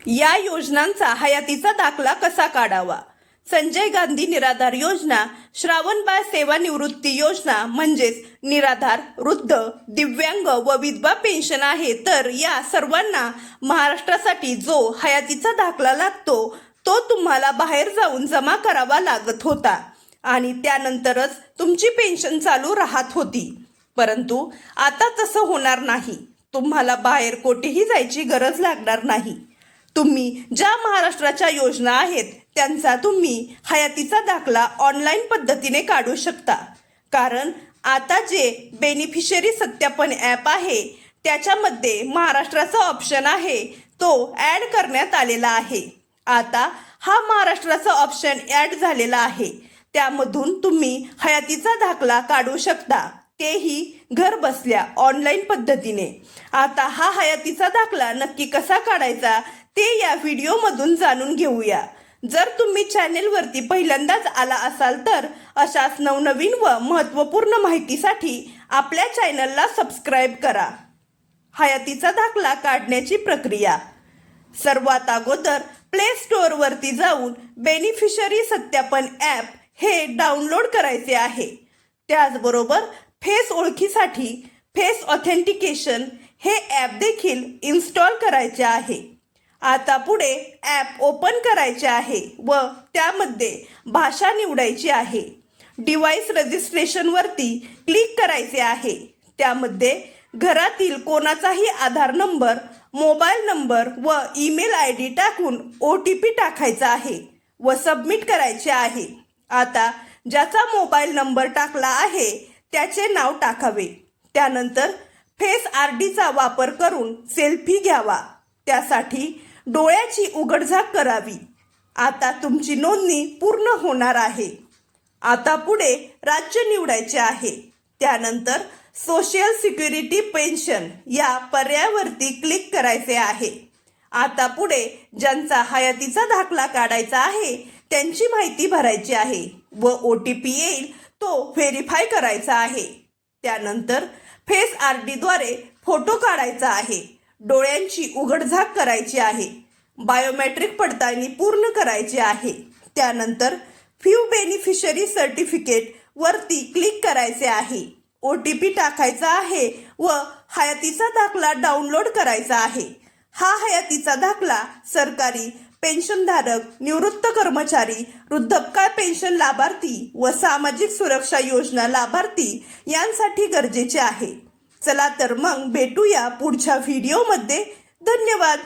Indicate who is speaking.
Speaker 1: या योजनांचा हयातीचा दाखला कसा काढावा? संजय गांधी निराधार योजना, श्रावणबाळ सेवानिवृत्ती योजना म्हणजेच निराधार, वृद्ध, दिव्यांग व विधवा पेन्शन आहे. तर या सर्वांना महाराष्ट्रासाठी जो हयातीचा दाखला लागतो तो तुम्हाला बाहेर जाऊन जमा करावा लागत होता आणि त्यानंतरच तुमची पेन्शन चालू राहत होती. परंतु आता तसं होणार नाही. तुम्हाला बाहेर कोठेही जायची गरज लागणार नाही. तुम्ही ज्या महाराष्ट्राच्या योजना आहेत त्यांचा तुम्ही हयातीचा दाखला ऑनलाईन पद्धतीने काढू शकता. कारण आता जे बेनिफिशरी सत्यापन ॲप आहे त्याच्यामध्ये महाराष्ट्राचा ऑप्शन आहे तो ॲड करण्यात आलेला आहे. आता हा महाराष्ट्राचा ऑप्शन ॲड झालेला आहे. त्यामधून तुम्ही हयातीचा दाखला काढू शकता, तेही घर बसल्या ऑनलाईन पद्धतीने. आता हा हयातीचा दाखला नक्की कसा काढायचा ते या व्हिडिओमधून जाणून घेऊया. जर तुम्ही चॅनेलवरती पहिल्यांदाच आला असाल तर अशाच नवनवीन व महत्त्वपूर्ण माहितीसाठी आपल्या चॅनलला सबस्क्राईब करा. हयातीचा दाखला काढण्याची प्रक्रिया. सर्वात अगोदर प्ले स्टोअरवरती जाऊन बेनिफिशरी सत्यापन ॲप हे डाउनलोड करायचे आहे. त्याचबरोबर फेस ओळखीसाठी फेस ऑथेंटिकेशन हे ॲप देखील इन्स्टॉल करायचे आहे. आता पुढे ॲप ओपन करायचे आहे व त्यामध्ये भाषा निवडायची आहे. डिव्हाइस रजिस्ट्रेशनवरती क्लिक करायचे आहे. त्यामध्ये घरातील कोणाचाही आधार नंबर, मोबाईल नंबर व ईमेल ID टाकून OTP टाकायचा आहे व सबमिट करायचे आहे. आता ज्याचा मोबाईल नंबर टाकला आहे त्याचे नाव टाकावे. त्यानंतर फेस RDचा वापर करून सेल्फी घ्यावा. त्यासाठी डोळ्याची उघडझाप करावी. आता तुमची नोंदणी पूर्ण होणार आहे. आता पुढे राज्य निवडायचे आहे. त्यानंतर सोशल सिक्युरिटी पेन्शन या पर्यायावरती क्लिक करायचे आहे. आता पुढे ज्यांचा हयातीचा दाखला काढायचा आहे त्यांची माहिती भरायची आहे व OTP येईल तो व्हेरीफाय करायचा आहे. त्यानंतर फेस RDद्वारे फोटो काढायचा आहे. डोळ्यांची उघडझाप करायची आहे. बायोमेट्रिक पडताळणी पूर्ण करायची आहे. त्यानंतर व्ह्यू बेनिफिशरी सर्टिफिकेट वरती क्लिक करायचे आहे. OTP टाकायचा आहे व हयातीचा दाखला डाउनलोड करायचा आहे. हा हयातीचा दाखला सरकारी पेन्शनधारक, निवृत्त कर्मचारी, वृद्धापकाळ पेन्शन लाभार्थी व सामाजिक सुरक्षा योजना लाभार्थी यांसाठी गरजेचे आहे. चला तर मग भेटूया पुढच्या व्हिडिओमध्ये. धन्यवाद.